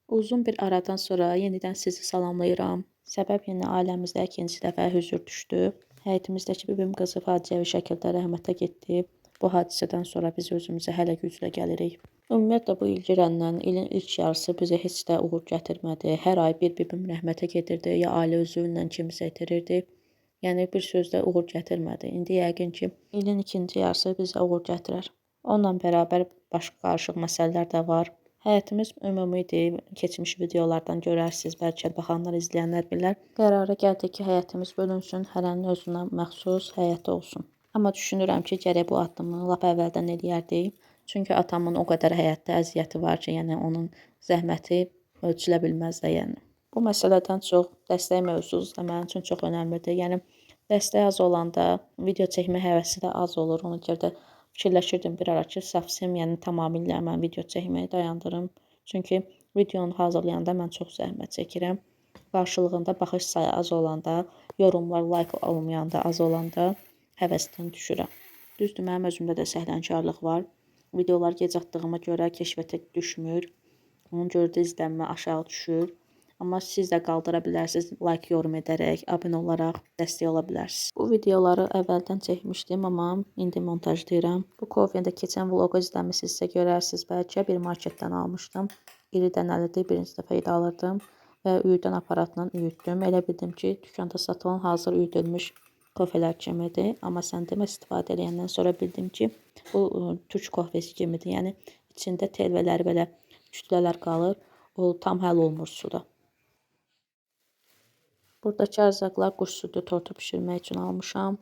Uzun bir aradan sonra yenidən sizi salamlayıram. Səbəb yenə ailəmizdə ikinci dəfə hüzür düşdü. Həyətimizdəki bibim qızı faciəvi şəkildə rəhmətə getdi. Bu hadisədən sonra biz özümüzə hələ güclə gəlirik. Ümumiyyətlə bu il girəndən ilin ilk yarısı bizə heç də uğur gətirmədi. Hər ay bir bibim rəhmətə gedirdi, ya ailə üzvü ilə kimisə itirirdi. Yəni bir sözlə uğur gətirmədi. İndi yəqin ki, ilin ikinci yarısı bizə uğur gətirər. Onunla bərabər başqa qarışıq məsələlər də var. Həyətimiz ümumidir. Keçmiş videolardan görərsiniz, bəlkə baxanlar, izləyənlər bilər. Qərara gəldik ki, həyətimiz bölünsün, hərənin özünə məxsus həyəti olsun. Amma düşünürəm ki, gərək bu addımı lap əvvəldən eləyərdik. Çünki atamın o qədər həyətdə əziyyəti var ki, yəni onun zəhməti ölçülə bilməz də, yəni. Bu məsələdən çox dəstək mövzusu da mənim üçün çox önəmlidir. Yəni dəstək az olanda video çəkmə həvəsi də az olur. Ona görə də fikirləşirdim bir ara ki, səfsim, yəni tamamilə mən video çəkməyi dayandırım. Çünki videonu hazırlayanda mən çox zəhmət çəkirəm. Qarşılığında baxış sayı az olanda, yorumlar, like olmayanda, az olanda həvəsdən düşürəm. Düzdür, mənim özümdə də səhlənkarlıq var. Videolar gec atdığıma görə keşfətə düşmür. Ona görə də izlənmə aşağı düşür. Amma siz də qaldıra bilərsiniz, like, yorum edərək, abunə olaraq dəstək ola bilərsiniz. Bu videoları əvvəldən çəkmişdim, amma indi montajlayıram. Bu Coffee-də keçən vloqu izləmisinizsə görərsiniz, bəlkə bir marketdən almışdım. İri dənəlidir, birinci dəfə idi alırdım və üyüdən aparatla üyütdüm. Elə bildim ki, dükanda satılan hazır üyüdülmüş kofelər kimidir. Amma sən demə, istifadə edəndən sonra bildim ki, bu türk kofesi kimidir. Yəni içində telvələri belə kütlələr qalır, o tam həll olmur suda. Buradakı ərzaqlar quş südü tortu bişirmək üçün almışam.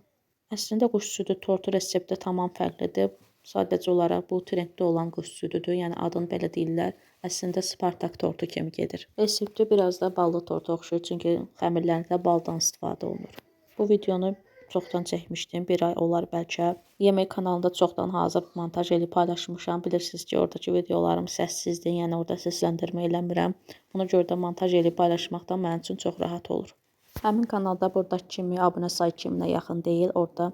Əslində quş südü tortu resepti tamam fərqlidir. Sadəcə olaraq bu trenddə olan quş südüdür. Yəni adını belə deyirlər. Əslində Spartak tortu kimi gedir. Resepti biraz da ballı torta oxşuyur. Çünki xəmirlərində baldan istifadə olunur. Bu videonu çoxdan çəkmişdim. Bir ay olar bəlkə. Yemək kanalında çoxdan hazır montaj edib paylaşmışam. Bilirsiniz ki, oradakı videolarım səssizdir. Yəni orada səsləndirmə eləmirəm. Ona görə də montaj edib paylaşmaqdan mənim üçün çox rahat olur. Həmin kanalda buradakı kimi abunə sayı 2000-ə yaxın deyil. Orada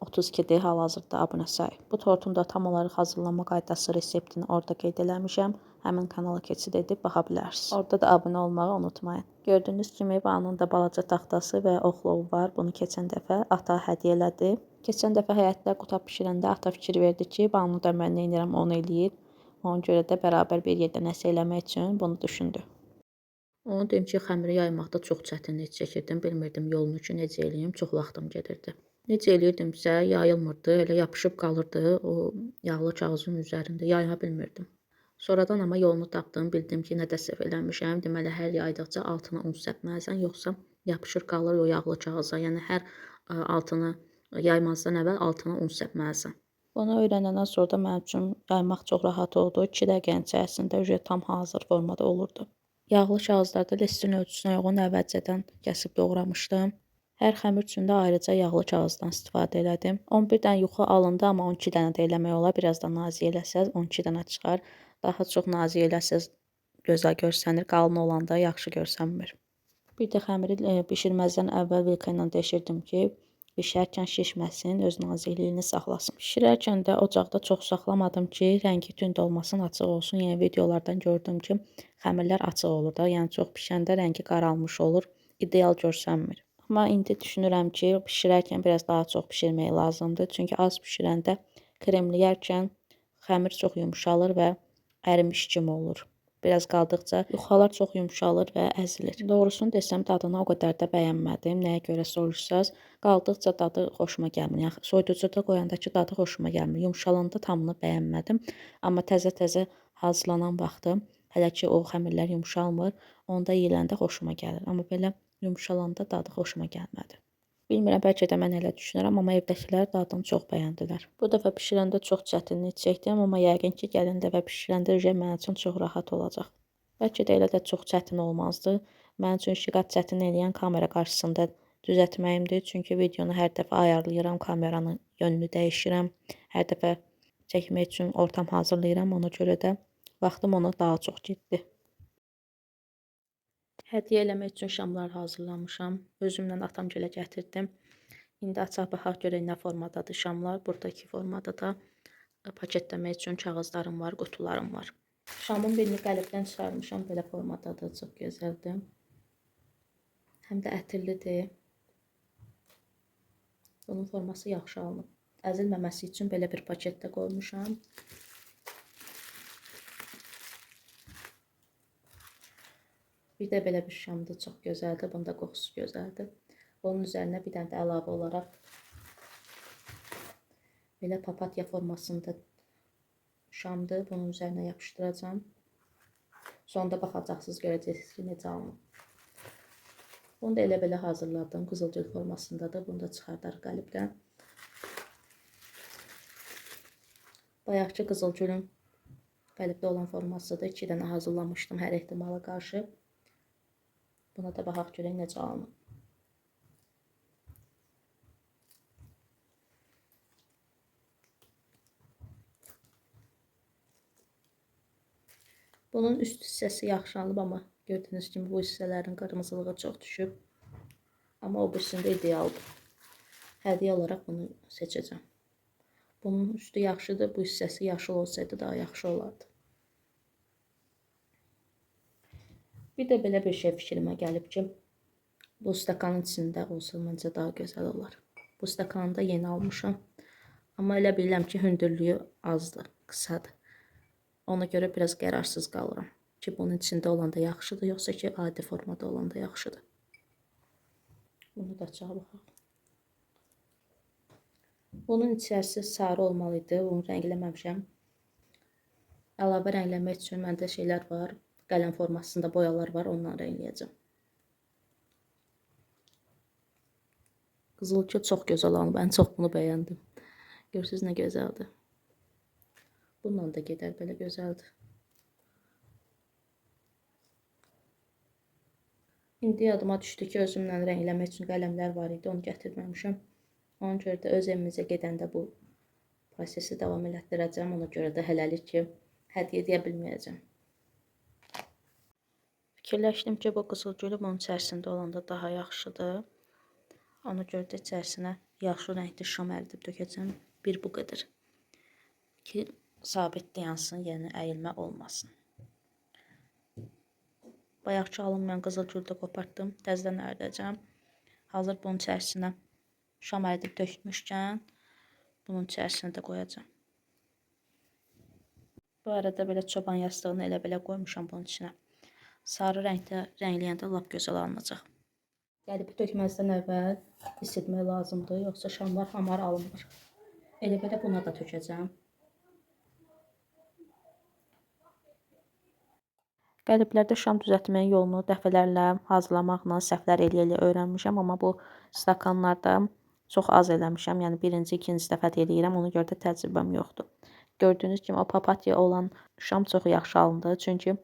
32-dir hal-hazırda abunə sayı. Bu tortun da tam olaraq hazırlanma qaydası, reseptini orada qeyd eləmişəm. Həmin kanala keçid edib baxa bilərsiniz. Orada da abunə olmağı unutmayın. Gördüyünüz kimi Banın da balaca taxtası və oxlovu var. Bunu keçən dəfə ata hədiyyə elədi. Keçən dəfə həyətdə qutab bişirəndə ata fikir verdi ki, Banu da mən nə edirəm, onu eləyir. Ona görə də bərabər bir yerdə nəsə eləmək üçün bunu düşündü. Onu deyim ki, xəmiri yaymaqda çox çətinlik çəkirdim. Bilmirdim yolunu ki, necə eləyim. Çox vaxtım gedirdi. Necə eləyirdimsə, yayılmırdı. Elə yapışıb qalırdı o yağlı kağızın üzərində. Yaya bilmirdim. Sonradan amma yolunu tapdım. Bildim ki, nədə səhv eləmişəm. Deməli, hər yaydıqca altına un səpməlisən. Yoxsa yapışır qalır o yağlı kağıza. Yəni, hər altını yaymazdan əvvəl altına un səpməlisən. Bunu öyrənəndən sonra da mənim üçün yaymaq çox rahat oldu. 2 dəqiqənin içərisində tam hazır formada olurdu. Yağlı kağızlarda lestin ölçüsünə uyğun əvvəlcədən kəsib doğramışdım. Hər xəmir üçün də ayrıca yağlı kağızdan istifadə elədim. 11 dənə yuxa alındı, amma 12 dənə də eləmək olar. Biraz da nazik eləsəz 12 dənə çıxar. Daha çox nazik eləsəz gözəl görsənir. Qalın olanda yaxşı görsənmir. Bir də xəmiri bişirməzdən əvvəl vilka ilə deşirdim ki, bişərkən şişməsin, öz nazikliyini saxlasın. Bişirərkən də ocaqda çox saxlamadım ki, rəngi tünd olmasın, açıq olsun. Yəni videolardan gördüm ki, xəmirlər açıq olur da, yəni çox bişəndə rəngi qaralmış olur, ideal görsənmir. Amma indi düşünürəm ki, bişirərkən biraz daha çox bişirmək lazımdır. Çünki az bişirəndə kremləyərkən xəmir çox yumşalır və ərimiş kimi olur. Biraz qaldıqca yuxalar çox yumşalır və əzilir. Doğrusunu desəm, dadını o qədər də bəyənmədim. Nəyə görə soruşsaz, qaldıqca dadı xoşuma gəlmir. Yəni, soyuducuda qoyandakı dadı xoşuma gəlmir. Yumşalanda tamını bəyənmədim. Amma təzə-təzə hazırlanan vaxtı, hələ ki o xəmirlər yumşalmır, onda yeyiləndə xoşuma gəlir. Amma belə yumşalanda dadı xoşuma gəlmədi. Bilmirəm, bəlkə də mən elə düşünürəm, amma evdəkilər dadını çox bəyəndilər. Bu dəfə bişirəndə çox çətinlik çəkdim, amma yəqin ki, gələn dəfə bişirəndə mənim üçün çox rahat olacaq. Bəlkə də elə də çox çətin olmazdı. Mənim üçün işi çətin eləyən kamera qarşısında düzəltməyimdir. Çünki videonu hər dəfə ayarlayıram, kameranın yönünü dəyişirəm. Hər dəfə çəkmək üçün ortam hazırlayıram, ona görə də vaxtım ona daha çox getdi. Hədiyyə eləmək üçün şamlar hazırlamışam. Özümlə atamgilə gətirdim. İndi açaq baxaq görək nə formadadır şamlar. Buradakı formada da paketləmək üçün kağızlarım var, qutularım var. Şamın birini qəlibdən çıxarmışam. Belə formadadır. Çox gözəldir. Həm də ətirlidir. Bunun forması yaxşı alınıb. Əzilməməsi üçün belə bir paketdə qoymuşam. Bir də belə bir şamdır. Çox gözəldir. Bunun da qoxusu gözəldir. Onun üzərinə bir dənə də əlavə olaraq belə papatya formasında şamdır. Bunun üzərinə yapışdıracağım. Sonda baxacaqsınız, görəcəksiniz ki, necə alınıb. Bunu da elə belə hazırladım. Qızılgül formasındadır. Bunu da çıxardar qəlibdən. Bayaqki qızılgülün qəlibdə olan formasıdır. 2 dənə hazırlamışdım hər ehtimala qarşı. Buna da baxaq görək necə alınıb. Bunun üst hissəsi yaxşı alıb, amma gördüyünüz kimi bu hissələrin qırmızılığı çox düşüb. Amma o birisində idealdır. Hədiyyə olaraq bunu seçəcəm. Bunun üstü yaxşıdır. Bu hissəsi yaşıl olsaydı daha yaxşı olardı. Bir də belə bir şey fikrimə gəlib ki, bu stəkanın içində olsa məncə daha gözəl olar. Bu stəkanı da yeni almışam. Amma elə bilirəm ki, hündürlüyü azdır, qısadır. Ona görə biraz qərarsız qalıram ki, bunun içində olanda yaxşıdır, yoxsa ki, adi formada olanda yaxşıdır. Bunu da açaq baxaq. Bunun içərisi sarı olmalıydı, bunu rəngləməmişəm. Əlavə rəngləmək üçün məndə şeylər var, qələm formasında boyalar var, ondan rəngləyəcəm. Qızılgül çox gözəl alınıb, ən çox bunu bəyəndim. Görürsünüz nə gözəldir. Bundan da gedər, belə gözəldir. İndi yadıma düşdü ki, özümlə rəngləmək üçün qələmlər var idi, onu gətirməmişəm. Ona görə də öz evimizə gedəndə bu prosesi davam elətdirəcəm. Ona görə də hələlik ki, hədiyyə edə bilməyəcəm. Fikirləşdim ki, bu qızılgülü bunun içərisində olanda daha yaxşıdır. Ona görə də içərisinə yaxşı rəngli şam əridib tökəcəm. Bir bu qədər. Ki, sabit dayansın, yəni əyilmə olmasın. Bayaqçı alım mən qızılgüldə qopartdım. Təzədən əridəcəm. Hazır bunun içərisinə şam əridib tökmüşkən bunun içərisinə də qoyacağım. Bu arada belə çoban yastığını elə belə qoymuşam bunun içinə. Sarı rəngdə rəngləyəndə lap gözəl alınacaq. Qəlibi tökməzdən əvvəl hiss etmək lazımdır, yoxsa şamlar hamar alınmır. Elə belə buna da tökəcəm. Qəliblərdə şam düzəltməyin yolunu dəfələrlə hazırlamaqla səhvlər eləyə öyrənmişəm, amma bu stakanlarda çox az eləmişəm. Yəni birinci, ikinci dəfə eləyirəm, ona görə də təcrübəm yoxdur. Gördüyünüz kimi o papatya olan şam çox yaxşı alındı, çünki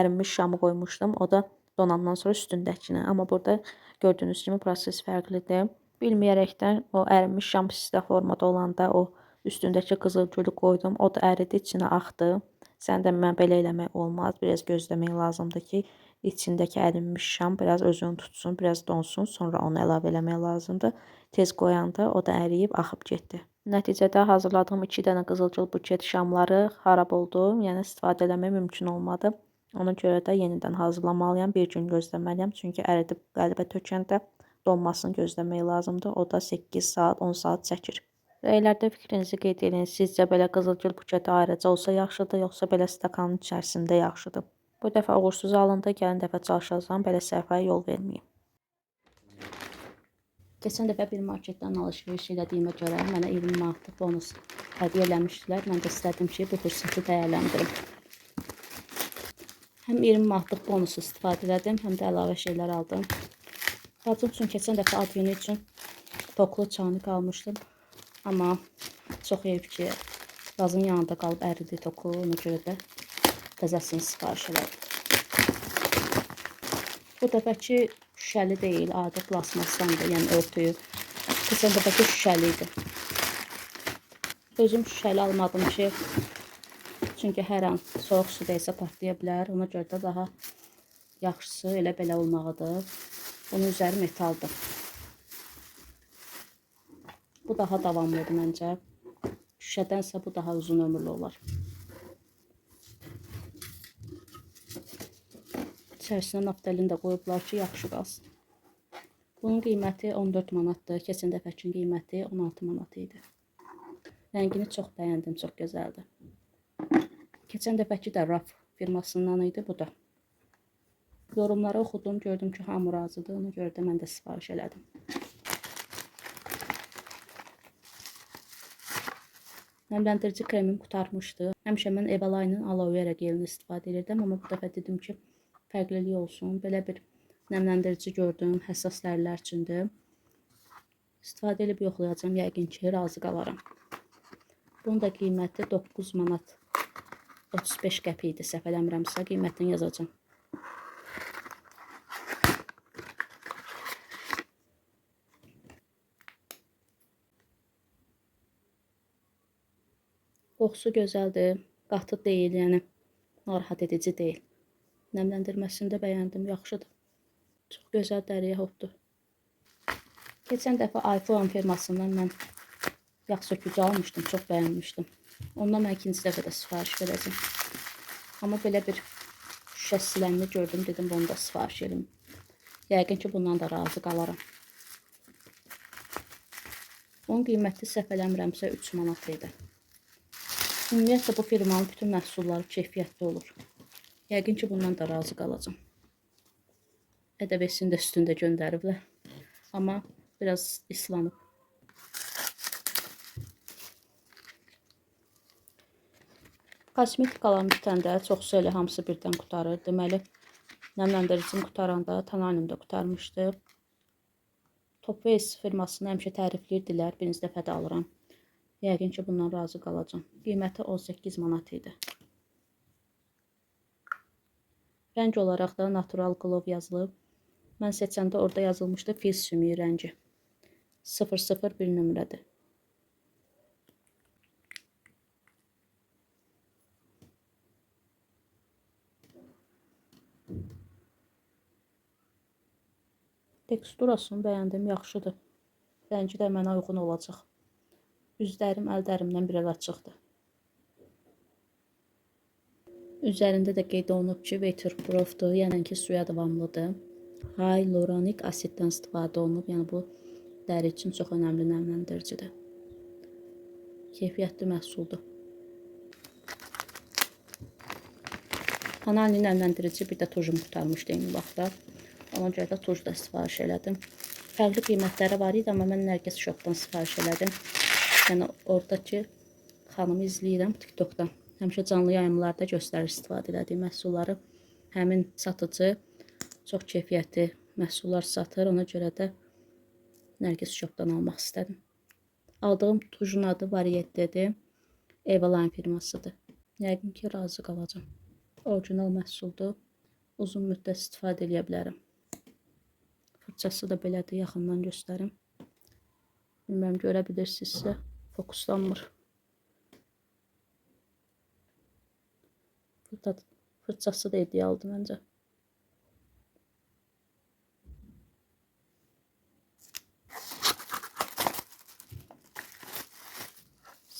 ərinmiş şamı qoymuşdum, o da donandan sonra üstündəkini. Amma burada gördüyünüz kimi proses fərqlidir. Bilməyərəkdən o ərinmiş şam pistə formada olanda o üstündəki qızılgülü qoydum, o da əridi, içinə axdı. Sən də mən belə eləmək olmaz. Biraz gözləmək lazımdır ki, içindəki ərinmiş şam biraz özünü tutsun, biraz donsun, sonra onu əlavə eləmək lazımdır. Tez qoyanda o da əriyib axıb getdi. Nəticədə hazırladığım 2 dənə qızılgül buket şamları xarab oldu. Yəni istifadə eləmək mümkün olmadı. Ona görə də yenidən hazırlamalıyam. Bir gün gözləməliyəm. Çünki əridib qəlibə tökəndə donmasını gözləmək lazımdır. O da 8 saat, 10 saat çəkir. Rəylərdə fikrinizi qeyd edin. Sizcə belə qızılgül buketi ayrıca olsa yaxşıdır, yoxsa belə stakanın içərisində yaxşıdır? Bu dəfə uğursuz alındı. Gəlin dəfə çalışacağam, belə səhvəyə yol verməyim. Keçən dəfə bir marketdən alış-veriş elədiyimə görə mənə 20 manatlıq bonus hədiyyə eləmişdilər. Mən də istədim ki, bu fürsəti dəyərləndirim. Həm 20 manatlıq bonusu istifadə elədim, həm də əlavə şeylər aldım. Bacım üçün keçən dəfə ad günü üçün toklu çaynik almışdım. Amma çox heyif ki, qazın yanında qalıb əridi toku, ona görə də təzəsini sifariş elədim. Bu dəfəki şüşəli deyil, adi plasmasdandır, yəni örtüyü. Keçən dəfəki şüşəli idi. Özüm şüşəli almadım ki, çünki hər an soyuq suda isə patlaya bilər. Ona görə də daha yaxşısı elə belə olmağıdır. Bunun üzəri metaldır. Bu daha davamlıdır məncə. Şüşədənsə bu daha uzun ömürlü olar. içərisinə naftalin də qoyublar ki, yaxşı qalsın. Bunun qiyməti 14 manatdır. Keçən dəfəkin qiyməti 16 manat idi. Rəngini çox bəyəndim, çox gözəldir. Keçən dəfəki də Raf firmasından idi bu da. Yorumları oxudum, gördüm ki, hamı razıdır. Ona görə də mən də sifariş elədim. Nəmləndirici kremim qurtarmışdı. Həmişə mən Evaline aloe vera gelini istifadə edirdim, amma bu dəfə dedim ki, fərqlilik olsun. Belə bir nəmləndirici gördüm, həssas dərilər üçündür. İstifadə edib yoxlayacağım, yəqin ki, razı qalaram. Bunun da qiyməti 9 manat 35 qəpik idi, səhv eləmirəmsə, qiymətini yazacağım. Qoxusu gözəldir, qatı deyil, yəni narahat edici deyil. Nəmləndirməsini də bəyəndim, yaxşıdır. Çox gözəl dəriyə hopdur. Keçən dəfə iPhone firmasından mən yağ sökücü almışdım, çox bəyənmişdim. Ondan mən ikinci dəfə də sifariş verəcəm. Amma belə bir şüşə silənini gördüm, dedim bunu da sifariş edeyim. Yəqin ki, bundan da razı qalaram. Onun qiyməti səhv eləmirəmsə 3 manat idi. Ümumiyyətlə bu firmanın bütün məhsulları keyfiyyətli olur. Yəqin ki, bundan da razı qalacağım. Ədəbəsini də üstündə göndəriblər. Amma biraz islanıb. Kosmetikalarım bitəndə çoxsu elə hamısı birdən qutarır. Deməli, nəmləndiricim qutaranda Tananim də qutarmışdı. Top Face firmasını həmişə tərifləyirdilər. Birinci dəfə də alıram. Yəqin ki, bundan razı qalacağım. Qiyməti 18 manat idi. Rəng olaraq da Natural Glow yazılıb. Mən seçəndə orada yazılmışdı fil sümüyü rəngi. 001 nömrədir. Teksturasını bəyəndim, yaxşıdır. Rəngi də mənə uyğun olacaq. Üzlərim əllərimdən biraz açıqdır. Üzərində də qeyd olunub ki, waterproofdur, yəni ki, suya davamlıdır. Hyaluronik asiddən istifadə olunub, yəni bu dəri üçün çox önəmli nəmləndiricidir. Keyfiyyətli məhsuldur. Hanani nəmləndirici bir də tujum qurtarmışdı eyni vaxtda. Ona görə də tuj da sifariş elədim. Fərqli qiymətləri var idi, amma mən Nərgiz Shopdan sifariş elədim. Yəni oradakı xanımı izləyirəm TikTokdan. Həmişə canlı yayımlarda göstərir istifadə elədiyi məhsulları. Həmin satıcı çox keyfiyyətli məhsullar satır. Ona görə də Nərgiz Shopdan almaq istədim. Aldığım tujun adı Variette'dir. Evaline firmasıdır. Yəqin ki, razı qalacağım. Orijinal məhsuldur. Uzun müddət istifadə edə bilərəm. Fırçası da belədir, yaxından göstərim. Bilməm, görə bilirsinizsə, fokuslanmır. Fırçası da idealdır məncə.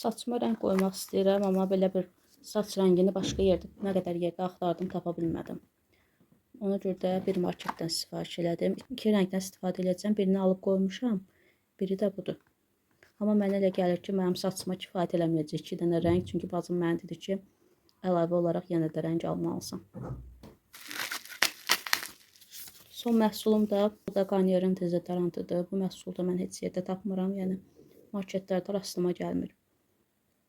Saçıma rəng qoymaq istəyirəm, amma belə bir saç rəngini başqa yerdə nə qədər yerdə axtardım, tapa bilmədim. Ona görə də bir marketdən sifariş elədim. İki rəngdən istifadə edəcəm. Birini alıb qoymuşam, biri də budur. Amma mənə elə gəlir ki, mənim saçıma kifayət eləməyəcək 2 dənə rəng. Çünki bacım mənə dedi ki, əlavə olaraq yenə də rəng almalısan. Son məhsulum da bu da Garnier'in dezodorantıdır. Bu məhsulda mən heç yerdə tapmıram. Yəni marketlərdə rastıma gəlmir.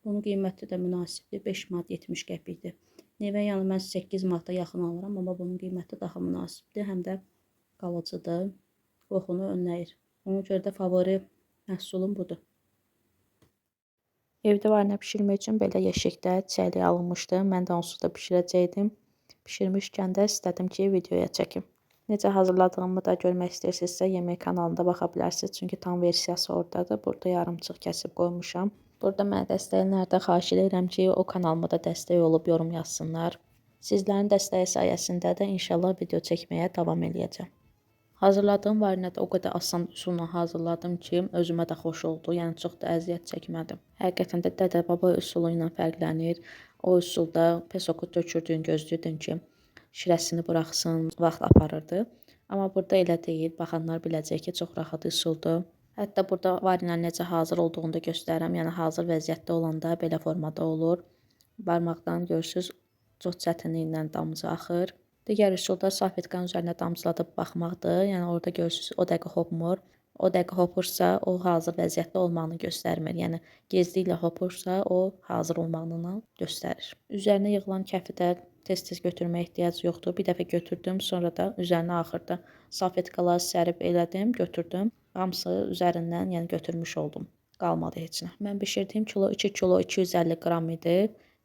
Bunun qiyməti də münasibdir. 5 manat 70 qəpikdir. Nivea mən 8 manata yaxın alıram, amma bunun qiyməti daha münasibdir. Həm də qalıcıdır. Qoxunu önləyir. Ona görə də favori məhsulum budur. Evdə var nə pişirmək üçün belə yeşikdə çəlik alınmışdı. Mən də onsuz da pişirəcəkdim. Pişirmişkən də istədim ki, videoya çəkim. Necə hazırladığımı da görmək istəyirsinizsə, yemək kanalında baxa bilərsiniz. Çünki tam versiyası oradadır. Burada yarımçıq kəsib qoymuşam. Burada mənə dəstəkləyənlərdən xahiş edirəm ki, o kanalıma da dəstək olub yorum yazsınlar. Sizlərin dəstəyi sayəsində də inşallah video çəkməyə davam eləyəcəm. Hazırladığım varinədə o qədər asan üsulla hazırladım ki, özümə də xoş oldu. Yəni çox da əziyyət çəkmədim. Həqiqətən də dədə-baba üsulu ilə fərqlənir. O üsulda pesoku tökürdün, gözləyirdin ki, şirəsini buraxsın, vaxt aparırdı. Amma burada elə deyil. Baxanlar biləcək ki, çox rahat üsuldur. Hətta burada varinin necə hazır olduğunu da göstərirəm. Yəni hazır vəziyyətdə olanda belə formada olur. Barmaqdan görürsüz, çox çətinliklə damcı axır. Digər üsulda salfetkanın üzərinə damcıladıb baxmaqdır. Yəni orada görürsüz, o dəqiqə hopmur. O dəqiqə hopursa, o hazır vəziyyətdə olmağını göstərmir. Yəni gecliklə hopursa, o hazır olmağını göstərir. Üzərinə yığılan kəfi də tez-tez götürməyə ehtiyac yoxdur. Bir dəfə götürdüm, sonra da üzərinə axırda salfetkaları sərib elədim, götürdüm. Hamısı üzərindən, yəni götürmüş oldum. Qalmadı heç nə. Mən bişirdiyim kilo 2 kilo 250 qram idi.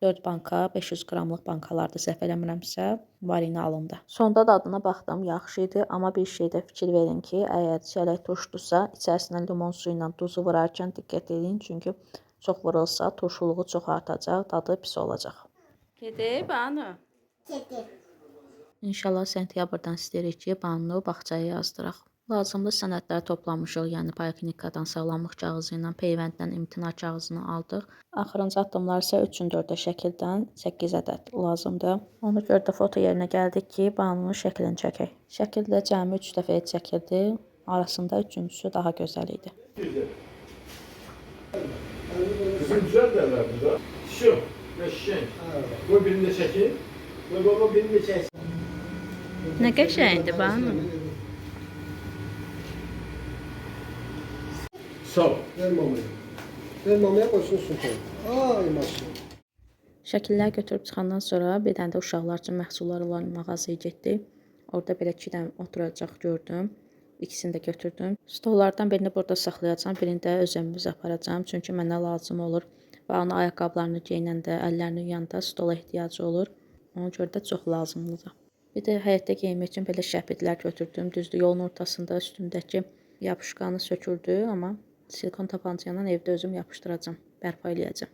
4 banka 500 qramlıq bankalarda səhv eləmirəmsə, varina alındı. Sonda dadına baxdım, yaxşı idi, amma bir şeydə fikir verin ki, əgər çörək turşdursa, içərisinə limon suyu ilə duzu vurarkən diqqət edin, çünki çox vurulsa turşuluğu çox artacaq, dadı pis olacaq. Gedib Banu. İnşallah sentyabrdan istəyirik ki, Banu bağçaya yazdıraq. Lazımlı sənədləri toplamışıq, yəni poliklinikadan sağlamlıq kağızı ilə, peyvənddən imtina kağızını aldıq. Axırıncı addımlar isə 3-ün 4-ə şəkildən 8 ədəd lazımdır. Ona görə də foto yerinə gəldik ki, Banunun şəklini çəkək. Şəkildə cəmi 3 dəfə çəkildi, arasında üçüncüsü daha gözəl idi. Bizim güzel derler burada. Şu ve şişen. Bu birini de çekin. Ve baba birini de çeksin. Nə qəşəngdir Banu. Sağ ol. Ver mamaya. Ver mamaya koysun su koy. Ay maşallah. Şəkilləri götürüb çıxandan sonra bir dənə də uşaqlar üçün məhsullar olan mağazaya getdik. Orada belə 2 dənə oturacaq gördüm. İkisini də götürdüm. Stollardan birini burada saxlayacağam, birini də öz evimizə aparacağam. Çünki mənə lazım olur. Və onun ayaqqabılarını geyinəndə, əllərini yuyanda stola ehtiyacı olur. Ona görə də çox lazımlıdır. Bir də həyətdə geyinmək üçün belə şəbitlər götürdüm. Düzdür, yolun ortasında üstündəki yapışqanı söküldü, amma silikon tapanca ilə evdə özüm yapışdıracağam, bərpa eləyəcəm.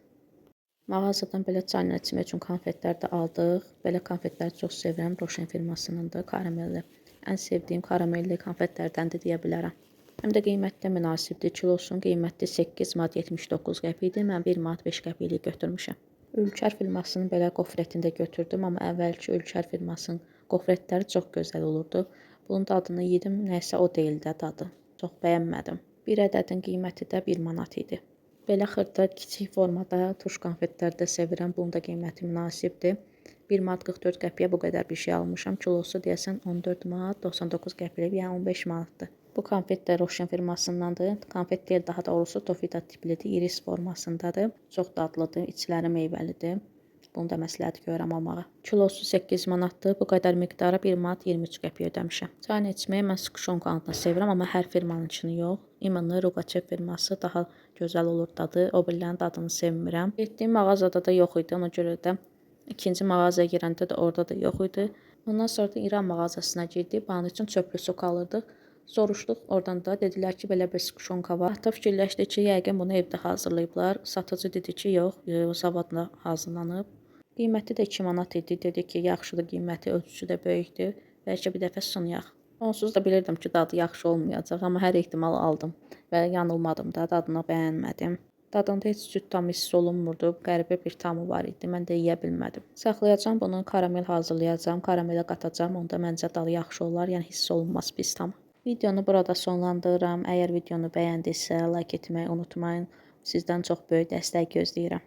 Mağazadan belə çayla içmək üçün konfetlər də aldıq. Belə konfetləri çox sevirəm. Roşen firmasınındır, karamelli. Ən sevdiyim karamelli konfetlərdən də deyə bilərəm. Həm də qiymətdə münasibdir. Kilosunun qiyməti 8 manat 79 qəpik idi. Mən 1 manat 5 qəpiklik götürmüşəm. Ülkər firmasının belə qofretini də götürdüm, amma əvvəlki Ülkər firmasının qofretləri çox gözəl olurdu. Bunun dadını yedim, nəsə o deyildi dadı. Çox bəyənmədim. Bir ədədin qiyməti də 1 manat idi. Belə xırda, kiçik formada turş konfetləri də sevirəm. Bunun da qiyməti münasibdir. 1 manat 44 qəpiyə bu qədər bir şey almışam. Kilosu deyəsən 14 manat 99 qəpiyə, yəni 15 manatdır. Bu konfet də Roşen firmasındandır. Konfet deyil, daha doğrusu tofita tiplidir, iris formasındadır. Çox dadlıdır, içləri meyvəlidir. Bunu da məsləhət görürəm almağa. Kilosu 8 manatdır. Bu qədər miqdara 1 manat 23 qəpiyə ödəmişəm. Çayını içməyi mən skuşonka adını sevirəm, amma hər firmanınkini yox. İmınlı Ruqaçev firması daha gözəl olur dadı. O birlərin dadını sevmirəm. Getdiyim mağazada da yox idi, ona görə də ikinci mağazaya girəndə də orada da yox idi. Ondan sonra da İran mağazasına girdik. Banı üçün çöplü su alırdıq. Soruşduq, oradan da dedilər ki, belə bir skuşonka var. Hətta fikirləşdik ki, yəqin bunu evdə hazırlayıblar. Satıcı dedi ki, yox, savadla hazırlanıb. Qiyməti də 2 manat idi. Dedi ki, yaxşıdır, qiyməti, ölçüsü də böyükdür. Bəlkə bir dəfə sınayaq. Onsuz da bilirdim ki, dadı yaxşı olmayacaq, amma hər ehtimal aldım və yanılmadım da, dadını bəyənmədim. Dadında heç süd tamı hiss olunmurdu, qəribə bir tamı var idi, mən də yeyə bilmədim. Saxlayacağam bunu, karamel hazırlayacağam, karamelə qatacağam, onda məncə dadı yaxşı olar, yəni hiss olunmaz pis tamı. Videonu burada sonlandırıram. Əgər videonu bəyəndinizsə, like etməyi unutmayın. Sizdən çox böyük dəstək gözləyirəm.